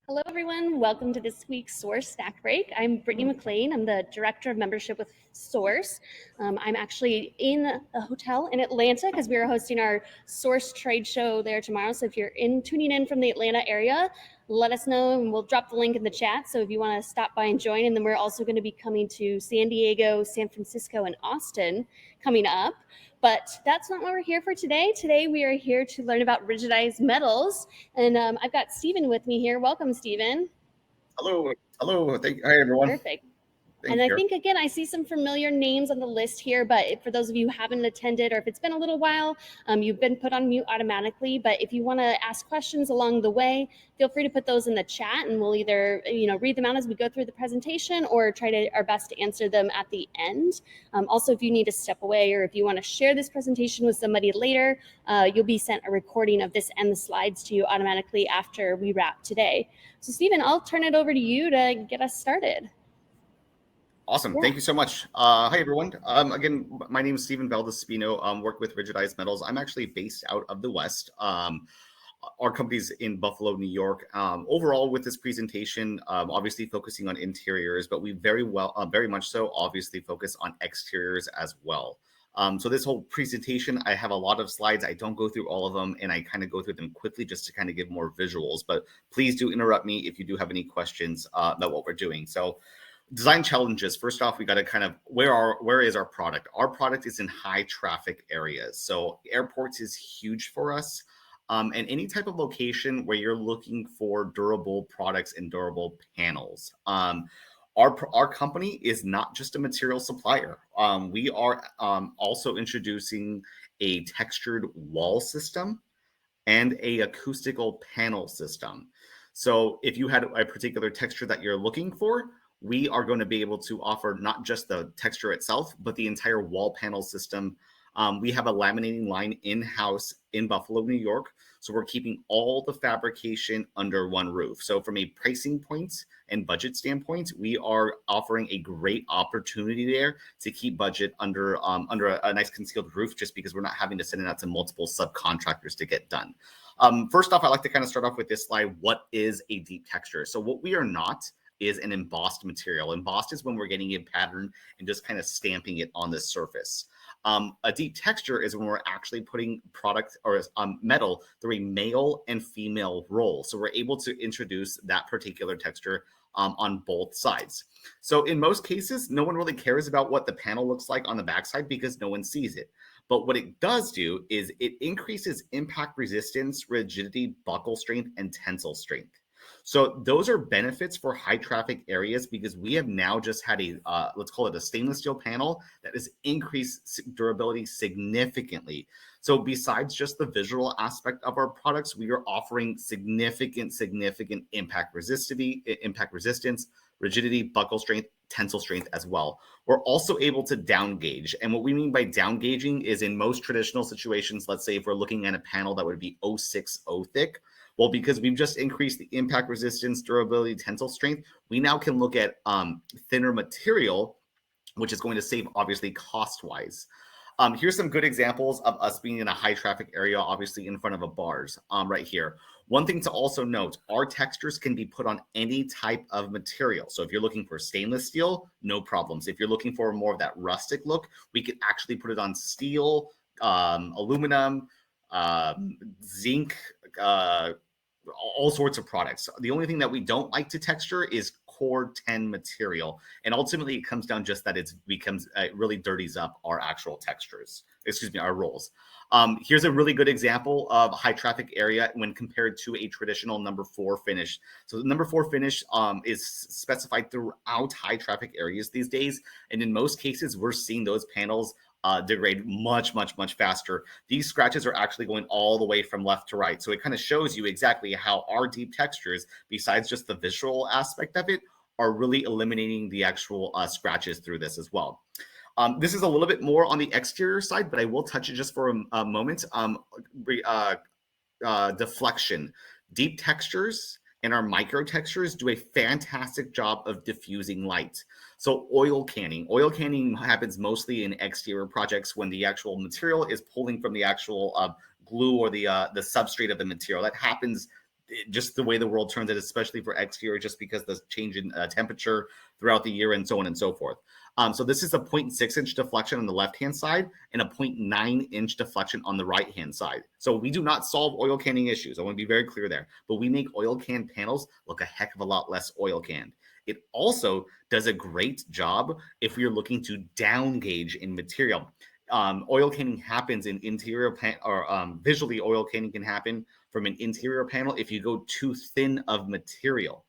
Hello, everyone. Welcome to this week's Source Snack Break. I'm Brittany McLean. I'm the Director of Membership with Source. I'm actually in a hotel in Atlanta because we are hosting our Source trade show there tomorrow. So if you're tuning in from the Atlanta area, let us know and we'll drop the link in the chat. So if you want to stop by and join, and then we're also going to be coming to San Diego, San Francisco, and Austin coming up. But that's not what we're here for today. Today we are here to learn about rigidized metals. And I've got Steven with me here. Welcome, Steven. Hello. Hi, everyone. Perfect. And I think, again, I see some familiar names on the list here, but for those of you who haven't attended or if it's been a little while, you've been put on mute automatically. But if you want to ask questions along the way, feel free to put those in the chat and we'll either read them out as we go through the presentation or try our best to answer them at the end. Also, if you need to step away or if you want to share this presentation with somebody later, you'll be sent a recording of this and the slides to you automatically after we wrap today. So, Steven, I'll turn it over to you to get us started. Awesome. Yeah. Thank you so much. Hi, everyone. Again, my name is Steven Valdespino. Work with Rigidized Metals. I'm actually based out of the West. Our company's in Buffalo, New York. Overall, with this presentation, obviously focusing on interiors, but we very much so obviously focus on exteriors as well. So this whole presentation, I have a lot of slides. I don't go through all of them, and I kind of go through them quickly just to kind of give more visuals. But please do interrupt me if you do have any questions about what we're doing. So design challenges. First off, we got to kind of, where is our product? Our product is in high traffic areas. So airports is huge for us. And any type of location where you're looking for durable products and durable panels. Our company is not just a material supplier. We are also introducing a textured wall system and a acoustical panel system. So if you had a particular texture that you're looking for, we are going to be able to offer not just the texture itself, but the entire wall panel system. We have a laminating line in-house in Buffalo, New York. So we're keeping all the fabrication under one roof. So from a pricing point and budget standpoint, we are offering a great opportunity there to keep budget under a nice concealed roof, just because we're not having to send it out to multiple subcontractors to get done. First off, I like to kind of start off with this slide. What is a deep texture? So what we are not is an embossed material. Embossed is when we're getting a pattern and just kind of stamping it on the surface. A deep texture is when we're actually putting product or metal through a male and female roll. So we're able to introduce that particular texture on both sides. So in most cases, no one really cares about what the panel looks like on the backside because no one sees it. But what it does do is it increases impact resistance, rigidity, buckle strength, and tensile strength. So those are benefits for high traffic areas because we have now just had let's call it a stainless steel panel that has increased durability significantly. So besides just the visual aspect of our products, we are offering significant impact resistance, rigidity, buckle strength, tensile strength as well. We're also able to down gauge. And what we mean by down gauging is in most traditional situations, let's say if we're looking at a panel that would be 0.60 thick, well, because we've just increased the impact resistance, durability, tensile strength, we now can look at thinner material, which is going to save obviously cost-wise. Here's some good examples of us being in a high traffic area, obviously in front of a bars right here. One thing to also note, our textures can be put on any type of material. So if you're looking for stainless steel, no problems. If you're looking for more of that rustic look, we could actually put it on steel, aluminum, zinc, all sorts of products. The only thing that we don't like to texture is core 10 material. And ultimately it comes down just that it really dirties up our actual textures, our rolls. Here's a really good example of high traffic area when compared to a traditional number 4 finish. So the number 4 finish is specified throughout high traffic areas these days. And in most cases, we're seeing those panels degrade much faster. These scratches are actually going all the way from left to right. So it kind of shows you exactly how our deep textures, besides just the visual aspect of it, are really eliminating the actual scratches through this as well. This is a little bit more on the exterior side, but I will touch it just for a moment. Deflection. Deep textures and our micro textures do a fantastic job of diffusing light. So oil canning happens mostly in exterior projects when the actual material is pulling from the actual glue or the substrate of the material. That happens just the way the world turns it, especially for exterior, just because the change in temperature throughout the year and so on and so forth. So this is a 0.6 inch deflection on the left-hand side and a 0.9 inch deflection on the right-hand side. So we do not solve oil canning issues. I want to be very clear there, but we make oil can panels look a heck of a lot less oil canned. It also does a great job if you're looking to down gauge in material. Oil canning happens in interior visually oil canning can happen from an interior panel if you go too thin of material.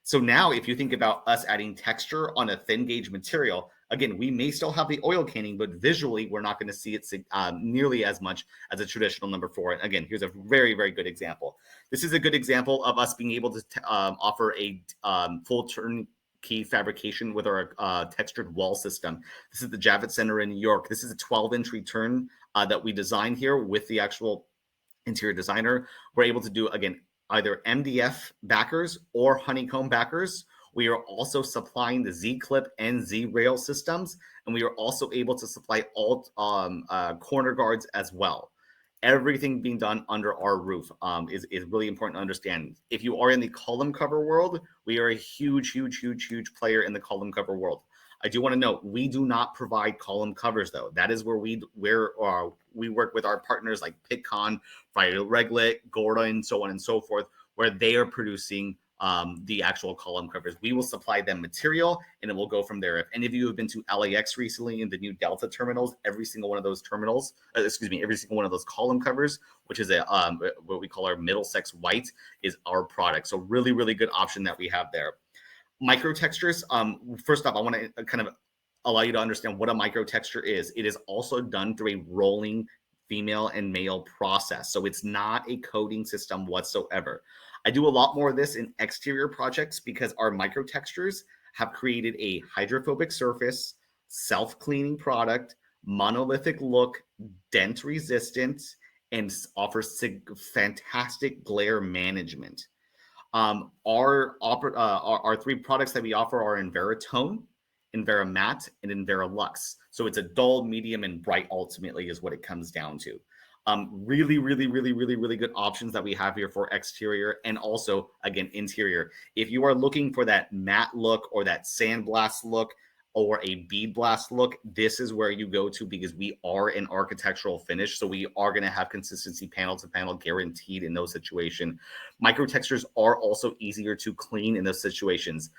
So now if you think about us adding texture on a thin gauge material, again, we may still have the oil canning, but visually we're not going to see it nearly as much as a traditional number 4. And again, here's a very, very good example. This is a good example of us being able to offer a full turnkey fabrication with our textured wall system. This is the Javits Center in New York. This is a 12-inch return that we designed here with the actual interior designer. We're able to do, again, either MDF backers or honeycomb backers. We are also supplying the Z-clip and Z-rail systems, and we are also able to supply all corner guards as well. Everything being done under our roof is really important to understand. If you are in the column cover world, we are a huge player in the column cover world. I do want to note, we do not provide column covers, though. That is where we work with our partners like Pitcon, Friday Reglet, Gordon, so on and so forth, where they are producing the actual column covers. We will supply them material, and it will go from there. If any of you have been to LAX recently in the new Delta terminals, every single one of those terminals, every single one of those column covers, which is a what we call our Middlesex White, is our product. So really, really good option that we have there. Micro textures. First off, I want to kind of allow you to understand what a micro texture is. It is also done through a rolling female and male process. So it's not a coating system whatsoever. I do a lot more of this in exterior projects because our micro textures have created a hydrophobic surface, self-cleaning product, monolithic look, dent resistant, and offers fantastic glare management. Our 3 products that we offer are Enveratone, Enveramatte, and Enveralux. So it's a dull, medium, and bright ultimately is what it comes down to. Really good options that we have here for exterior and also, again, interior. If you are looking for that matte look or that sandblast look or a bead blast look, this is where you go to because we are an architectural finish. So we are going to have consistency panel to panel guaranteed in those situations. Micro textures are also easier to clean in those situations.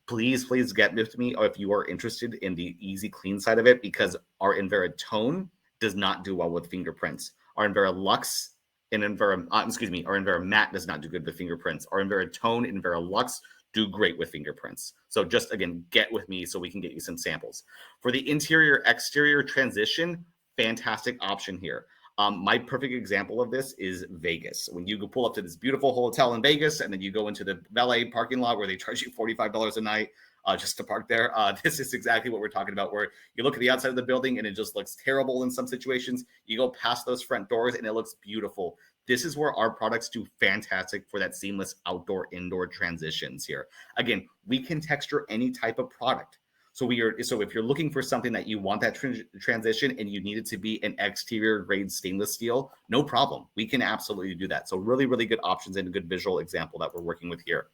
Please get with me if you are interested in the easy clean side of it, because our Enveratone does not do well with fingerprints. Our Enveralux and our Enveramatte does not do good with fingerprints. Our Enveratone and Enveralux do great with fingerprints. So just, again, get with me so we can get you some samples. For the interior-exterior transition, fantastic option here. My perfect example of this is Vegas. When you go pull up to this beautiful hotel in Vegas and then you go into the valet parking lot where they charge you $45 a night just to park there, this is exactly what we're talking about, where you look at the outside of the building and it just looks terrible in some situations. You go past those front doors and it looks beautiful. This is where our products do fantastic for that seamless outdoor-indoor transitions here. Again, we can texture any type of product. So if you're looking for something that you want that transition and you need it to be an exterior grade stainless steel, no problem. We can absolutely do that. So really, really good options and a good visual example that we're working with here.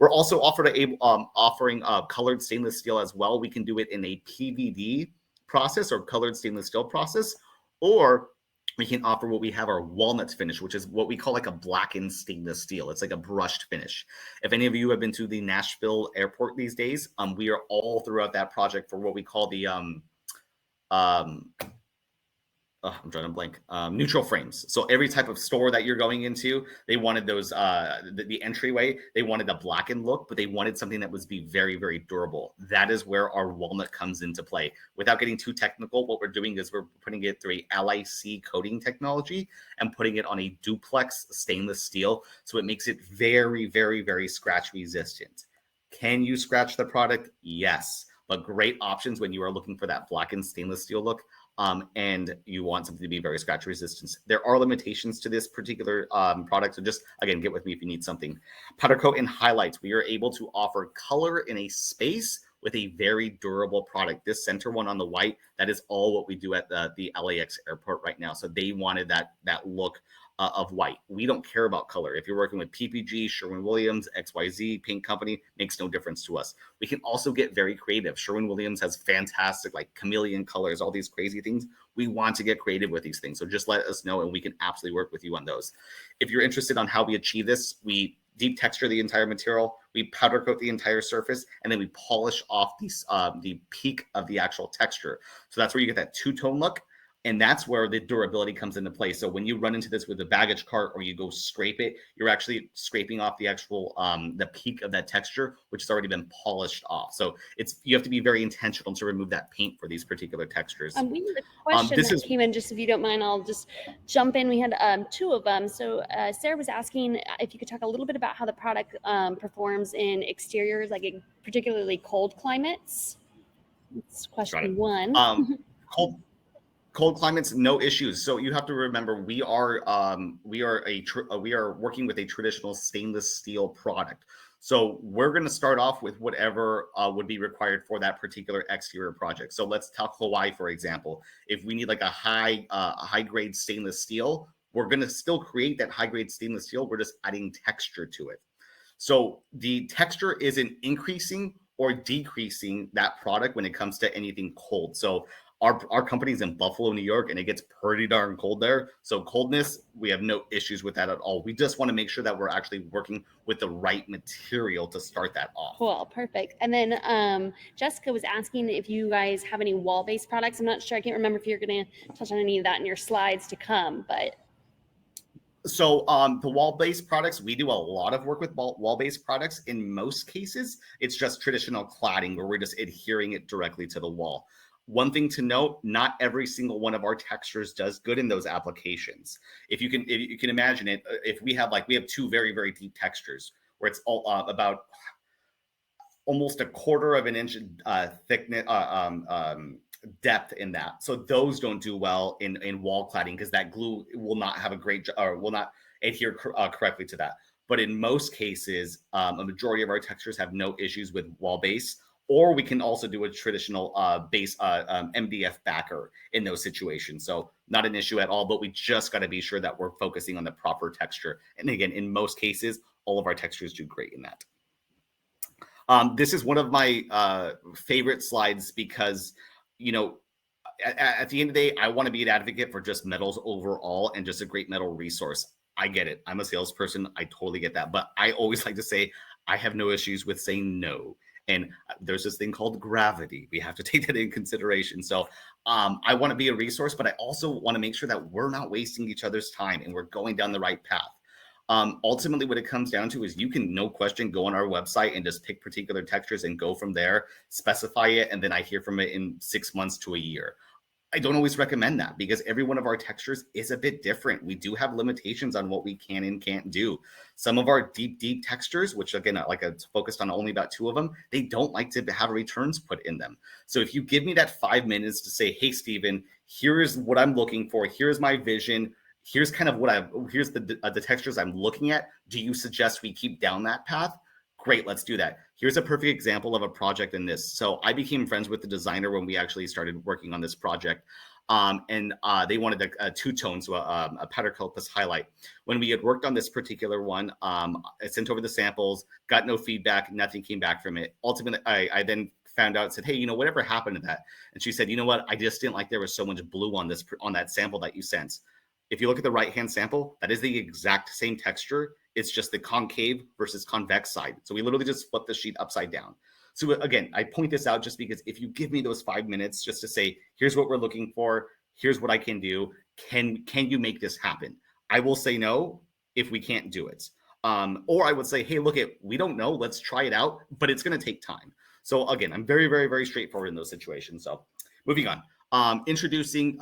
We're also offering colored stainless steel as well. We can do it in a PVD process or colored stainless steel process, or we can offer what we have our walnut finish, which is what we call like a blackened stainless steel. It's like a brushed finish. If any of you have been to the Nashville airport these days, we are all throughout that project for what we call the I'm drawing a blank. Neutral frames. So every type of store that you're going into, they wanted those, the entryway, they wanted a blackened look, but they wanted something that was be very, very durable. That is where our walnut comes into play. Without getting too technical, what we're doing is we're putting it through a LIC coating technology and putting it on a duplex stainless steel. So it makes it very, very, very scratch resistant. Can you scratch the product? Yes, but great options when you are looking for that blackened stainless steel look. And you want something to be very scratch resistant. There are limitations to this particular product. So just, again, get with me if you need something. Powder coat and highlights. We are able to offer color in a space with a very durable product. This center one on the white, that is all what we do at the LAX airport right now. So they wanted that look of white. We don't care about color. If you're working with PPG, Sherwin-Williams, XYZ, paint company, makes no difference to us. We can also get very creative. Sherwin-Williams has fantastic like chameleon colors, all these crazy things. We want to get creative with these things. So just let us know and we can absolutely work with you on those. If you're interested on how we achieve this, we deep texture the entire material, we powder coat the entire surface, and then we polish off these, the peak of the actual texture. So that's where you get that two-tone look. And that's where the durability comes into play. So when you run into this with a baggage cart or you go scrape it, you're actually scraping off the actual the peak of that texture, which has already been polished off. So you have to be very intentional to remove that paint for these particular textures. We had a question that came in, just if you don't mind, I'll just jump in. We had two of them. So Sarah was asking if you could talk a little bit about how the product performs in exteriors, like in particularly cold climates. That's question one. Cold climates, no issues. So you have to remember, we are working with a traditional stainless steel product. So we're going to start off with whatever would be required for that particular exterior project. So let's talk Hawaii, for example. If we need like a high grade stainless steel, we're going to still create that high grade stainless steel. We're just adding texture to it. So the texture isn't increasing or decreasing that product when it comes to anything cold. So our company's in Buffalo, New York, and it gets pretty darn cold there. So coldness, we have no issues with that at all. We just want to make sure that we're actually working with the right material to start that off. Cool, perfect. And then Jessica was asking if you guys have any wall-based products. I'm not sure. I can't remember if you're going to touch on any of that in your slides to come, but. So the wall-based products, we do a lot of work with wall-based products. In most cases, it's just traditional cladding where we're just adhering it directly to the wall. One thing to note, not every single one of our textures does good in those applications. If you can imagine it, if we have two very, very deep textures where it's all about almost a quarter of an inch thickness, depth in that. So those don't do well in wall cladding because that glue will not have a great or will not adhere correctly to that. But in most cases, a majority of our textures have no issues with wall base. Or we can also do a traditional base MDF backer in those situations. So not an issue at all, but we just got to be sure that we're focusing on the proper texture. And again, in most cases, all of our textures do great in that. This is one of my favorite slides because, you know, at the end of the day, I want to be an advocate for just metals overall and just a great metal resource. I get it. I'm a salesperson. I totally get that. But I always like to say I have no issues with saying no. And there's this thing called gravity. We have to take that in consideration. So I want to be a resource, but I also want to make sure that we're not wasting each other's time and we're going down the right path. Ultimately, what it comes down to is you can, no question, go on our website and just pick particular textures and go from there, specify it, and then I hear from it in 6 months to a year. I don't always recommend that because every one of our textures is a bit different. We do have limitations on what we can and can't do. Some of our deep textures, which again, like I focused on only about 2 of them, they don't like to have returns put in them. So if you give me that 5 minutes to say, hey, Steven, here's what I'm looking for. Here's my vision. Here's kind of here's the textures I'm looking at. Do you suggest we keep down that path? Great, let's do that. Here's a perfect example of a project in this. So I became friends with the designer when we actually started working on this project. And they wanted a two-tone, so a powder coat plus highlight. When we had worked on this particular one, I sent over the samples, got no feedback, nothing came back from it. Ultimately, I then found out, said, hey, you know, whatever happened to that? And she said, you know what? I just didn't like there was so much blue on that sample that you sent. If you look at the right-hand sample, that is the exact same texture. It's just the concave versus convex side. So we literally just flip the sheet upside down. So again, I point this out just because if you give me those 5 minutes just to say, here's what we're looking for, here's what I can do, can you make this happen? I will say no if we can't do it. Or I would say, hey, look, we don't know, let's try it out, but it's going to take time. So again, I'm very, very, very straightforward in those situations. So moving on, introducing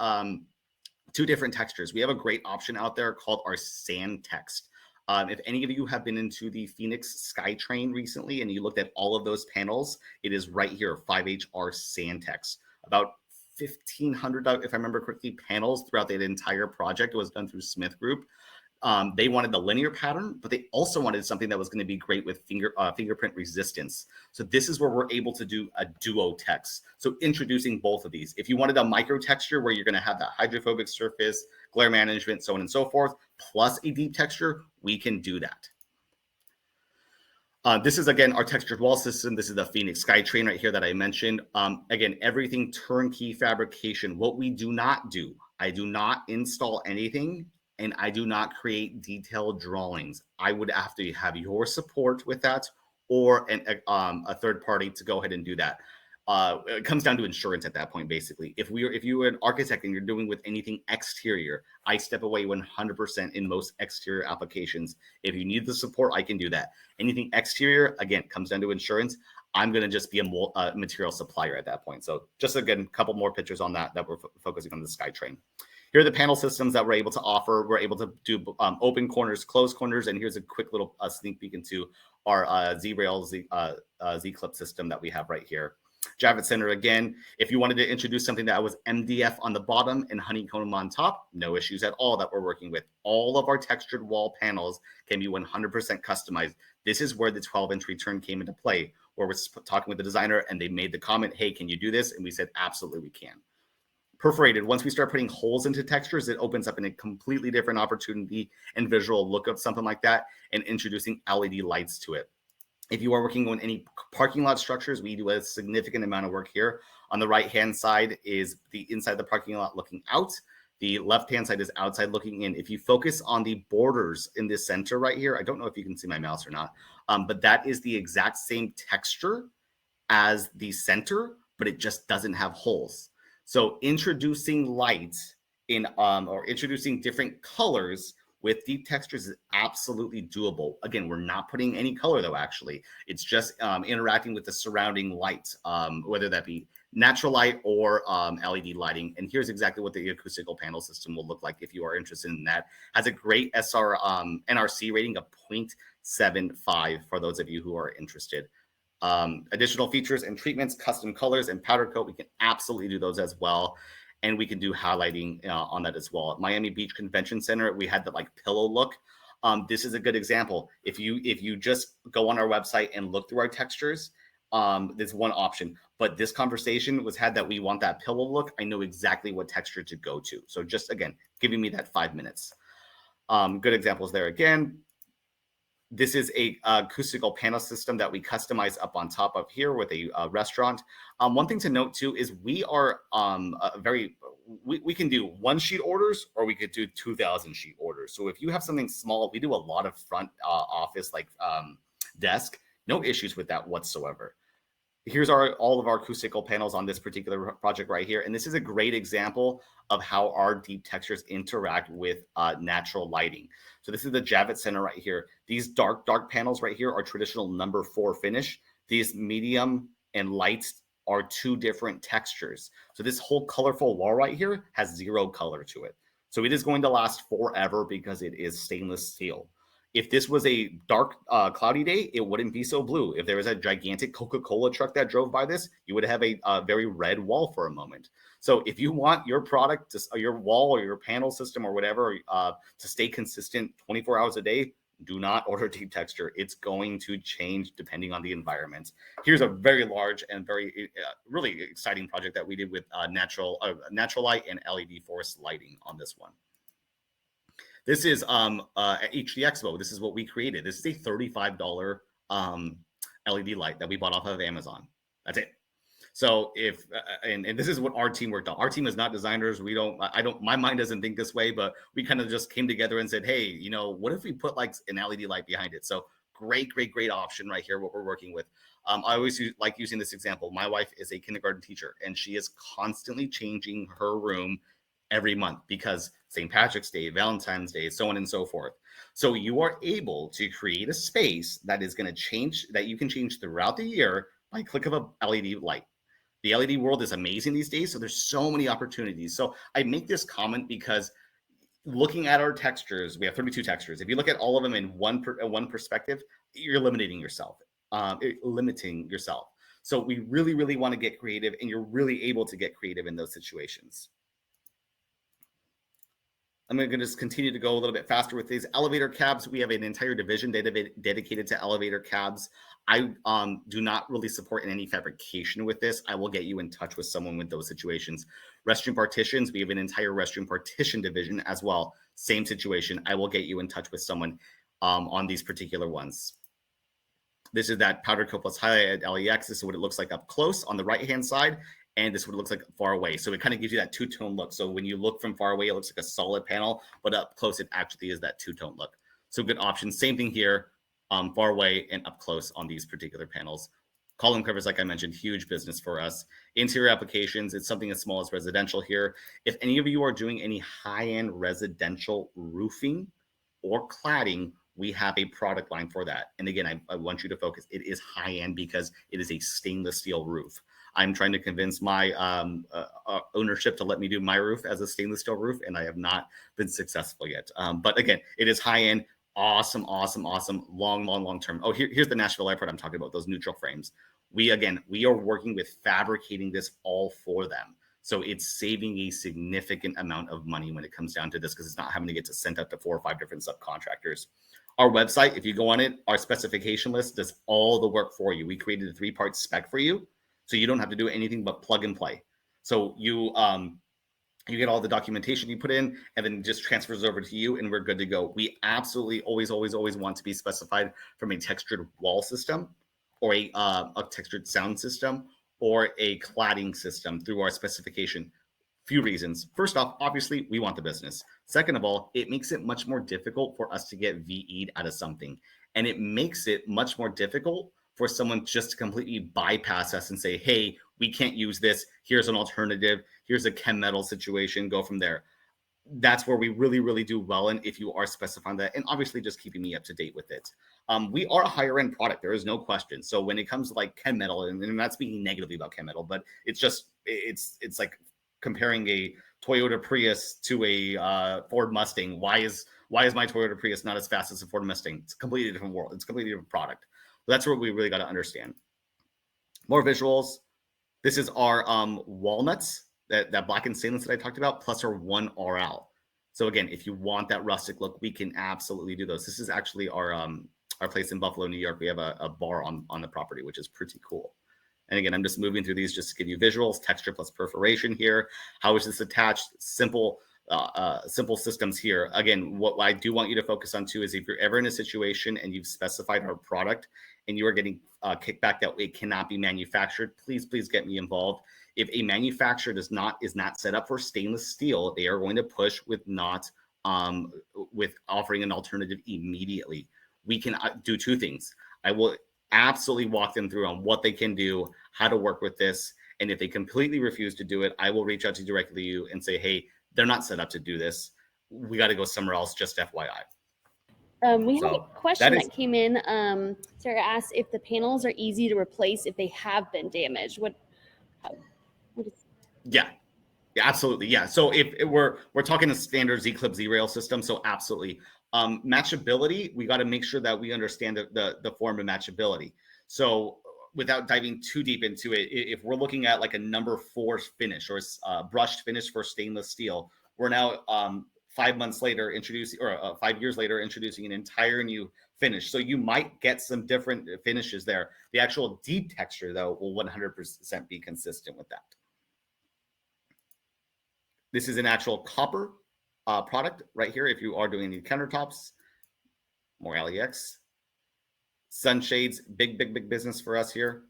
2 different textures. We have a great option out there called our sand text. If any of you have been into the Phoenix SkyTrain recently and you looked at all of those panels, it is right here, 5HR sand text. About 1,500, if I remember correctly, panels throughout the entire project. It was done through Smith Group. They wanted the linear pattern, but they also wanted something that was going to be great with fingerprint resistance. So this is where we're able to do a duo text. So introducing both of these. If you wanted a micro texture where you're going to have that hydrophobic surface, glare management, so on and so forth, plus a deep texture, we can do that. This is, again, our textured wall system. This is the Phoenix SkyTrain right here that I mentioned. Again, everything turnkey fabrication. What we do not do, I do not install anything, and I do not create detailed drawings. I would have to have your support with that, or a third party to go ahead and do that. It comes down to insurance at that point, basically. If you were an architect and you're doing with anything exterior, I step away 100% in most exterior applications. If you need the support, I can do that. Anything exterior, again, comes down to insurance. I'm going to just be a material supplier at that point. So just, again, a couple more pictures on that we're focusing on the SkyTrain. Here are the panel systems that we're able to offer. We're able to do open corners, closed corners, and here's a quick little sneak peek into our Z-Rail Z-Clip system that we have right here. Javits Center, again, if you wanted to introduce something that was MDF on the bottom and honeycomb on top, no issues at all that we're working with. All of our textured wall panels can be 100% customized. This is where the 12-inch return came into play, where we're talking with the designer and they made the comment, hey, can you do this? And we said, absolutely, we can. Perforated, once we start putting holes into textures, it opens up in a completely different opportunity and visual look of something like that, and introducing LED lights to it. If you are working on any parking lot structures, we do a significant amount of work here. On the right-hand side is the inside the parking lot looking out. The left-hand side is outside looking in. If you focus on the borders in the center right here, I don't know if you can see my mouse or not, but that is the exact same texture as the center, but it just doesn't have holes. So introducing light in or introducing different colors with deep textures is absolutely doable. Again, we're not putting any color though, actually. It's just interacting with the surrounding light, whether that be natural light or LED lighting. And here's exactly what the acoustical panel system will look like if you are interested in that. Has a great NRC rating of 0.75 for those of you who are interested. Additional features and treatments, custom colors and powder coat, we can absolutely do those as well. And we can do highlighting on that as well. At Miami Beach Convention Center, we had the like pillow look. This is a good example. If you just go on our website and look through our textures, there's one option. But this conversation was had that we want that pillow look. I know exactly what texture to go to. So just, again, giving me that 5 minutes. Good examples there again. This is a acoustical panel system that we customize up on top of here with a restaurant. One thing to note too is we are we can do 1 sheet orders, or we could do 2,000 sheet orders. So if you have something small, we do a lot of front office like desk, no issues with that whatsoever. Here's all of our acoustical panels on this particular project right here. And this is a great example of how our deep textures interact with natural lighting. So this is the Javits Center right here. These dark panels right here are traditional number 4 finish. These medium and lights are 2 different textures. So this whole colorful wall right here has 0 color to it. So it is going to last forever because it is stainless steel. If this was a dark, cloudy day, it wouldn't be so blue. If there was a gigantic Coca-Cola truck that drove by this, you would have a very red wall for a moment. So if you want your product, your wall or your panel system or whatever, to stay consistent 24 hours a day, do not order deep texture. It's going to change depending on the environment. Here's a very large and very really exciting project that we did with natural light and LED forest lighting on this one. This is at HD Expo. This is what we created. This is a $35 LED light that we bought off of Amazon. That's it. So if and this is what our team worked on. Our team is not designers. My mind doesn't think this way, but we kind of just came together and said, hey, what if we put like an LED light behind it? So great option right here, what we're working with. I always like using this example. My wife is a kindergarten teacher, and she is constantly changing her room every month because St. Patrick's Day, Valentine's Day, so on and so forth. So you are able to create a space that is going to change, that you can change throughout the year by click of a LED light. The LED world is amazing these days, so there's so many opportunities. So I make this comment because looking at our textures, we have 32 textures. If you look at all of them in one perspective, you're limiting yourself. So we really want to get creative, and you're really able to get creative in those situations. I'm going to just continue to go a little bit faster with these elevator cabs. We have an entire division dedicated to elevator cabs. I do not really support any fabrication with this. I will get you in touch with someone with those situations. Restroom partitions, we have an entire restroom partition division as well. Same situation. I will get you in touch with someone on these particular ones. This is that powder coat plus highlighted LEX. This is what it looks like up close on the right-hand side. And this is what it looks like far away. So it kind of gives you that two-tone look. So when you look from far away, it looks like a solid panel, but up close, it actually is that two-tone look. So good option. Same thing here, far away and up close on these particular panels. Column covers, like I mentioned, huge business for us. Interior applications, it's something as small as residential here. If any of you are doing any high-end residential roofing or cladding, we have a product line for that. And again, I want you to focus. It is high-end because it is a stainless steel roof. I'm trying to convince my ownership to let me do my roof as a stainless steel roof, and I have not been successful yet. But again, it is high-end, awesome, long term. Oh, here's the Nashville Airport I'm talking about, those neutral frames. We are working with fabricating this all for them. So it's saving a significant amount of money when it comes down to this, because it's not having to get sent out to 4 or 5 different subcontractors. Our website, if you go on it, our specification list does all the work for you. We created a 3-part spec for you, so you don't have to do anything but plug and play. So you get all the documentation you put in, and then it just transfers over to you, and we're good to go. We absolutely always want to be specified from a textured wall system, or a textured sound system, or a cladding system through our specification. Few reasons. First off, obviously, we want the business. Second of all, it makes it much more difficult for us to get VE'd out of something. And it makes it much more difficult for someone just to completely bypass us and say, hey, we can't use this. Here's an alternative. Here's a chem metal situation. Go from there. That's where we really do well in, if you are specifying that, and obviously just keeping me up to date with it. We are a higher end product. There is no question. So when it comes to like chem metal, and I'm not speaking negatively about chem metal, but it's like comparing a Toyota Prius to a Ford Mustang. Why is my Toyota Prius not as fast as a Ford Mustang? It's a completely different world. It's a completely different product. That's what we really got to understand. More visuals. This is our walnuts, that black and stainless that I talked about, plus our 1RL. So again, if you want that rustic look, we can absolutely do those. This is actually our place in Buffalo, New York. We have a bar on the property, which is pretty cool. And again, I'm just moving through these just to give you visuals. Texture plus perforation here. How is this attached? Simple systems here. Again, what I do want you to focus on too is, if you're ever in a situation and you've specified our product and you are getting kickback that it cannot be manufactured, please get me involved. If a manufacturer is not set up for stainless steel, they are going to push with offering an alternative immediately. We can do 2 things. I will absolutely walk them through on what they can do, how to work with this. And if they completely refuse to do it, I will reach out to you and say, hey, they're not set up to do this. We got to go somewhere else, just FYI. We have a question that came in. Sarah asked if the panels are easy to replace if they have been damaged. Yeah, absolutely. Yeah. So if we're talking a standard Z-Clip Z-Rail system, so absolutely. Matchability, we got to make sure that we understand the form of matchability. So without diving too deep into it, if we're looking at like a number 4 finish or brushed finish for stainless steel, we're now 5 months later introducing, or 5 years later introducing an entire new finish. So you might get some different finishes there. The actual deep texture, though, will 100% be consistent with that. This is an actual copper product right here. If you are doing any countertops, more LEX. Sunshades, big business for us here.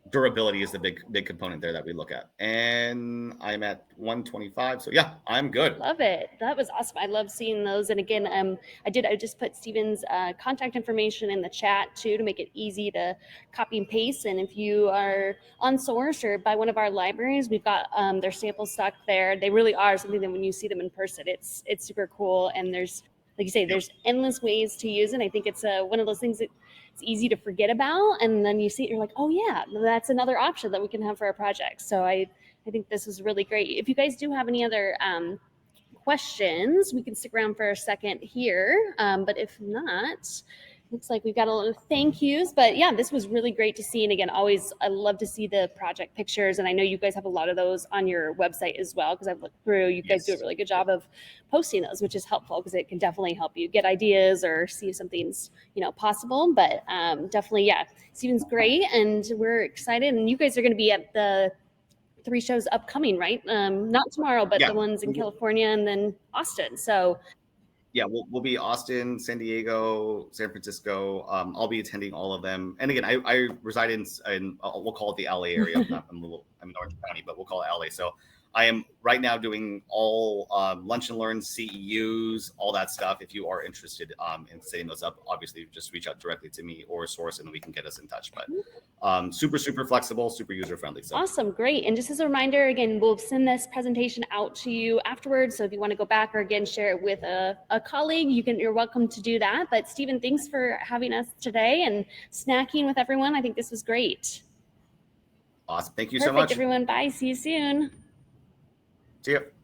Durability is the big component there that we look at. And I'm at 125. So yeah, I'm good. Love it. That was awesome. I love seeing those. And again, I just put Steven's contact information in the chat too, to make it easy to copy and paste. And if you are on Source or by one of our libraries, we've got their samples stock there. They really are something that when you see them in person, it's super cool. And there's, like you say, there's endless ways to use it. I think it's one of those things that it's easy to forget about, and then you see it, you're like, oh yeah, that's another option that we can have for our project. So I think this is really great. If you guys do have any other questions, we can stick around for a second here. But if not, Looks like we've got a lot of thank yous, but yeah, this was really great to see. And again, always, I love to see the project pictures. And I know you guys have a lot of those on your website as well, because I've looked through. You guys do a really good job of posting those, which is helpful because it can definitely help you get ideas or see if something's, possible. But definitely, yeah, Steven's great, and we're excited. And you guys are going to be at the 3 shows upcoming, right? Not tomorrow, but the ones in California and then Austin. So yeah, we'll be Austin, San Diego, San Francisco. I'll be attending all of them. And again, I reside in we'll call it the LA area. I'm in Orange County, but we'll call it LA. So I am right now doing all lunch and learn, CEUs, all that stuff. If you are interested in setting those up, obviously just reach out directly to me or Source, and we can get us in touch. But super flexible, super user friendly. So. Awesome, great. And just as a reminder, again, we'll send this presentation out to you afterwards. So if you want to go back or again share it with a colleague, you're welcome to do that. But Steven, thanks for having us today and snacking with everyone. I think this was great. Awesome. Thank you so much. Everyone. Bye. See you soon. See you.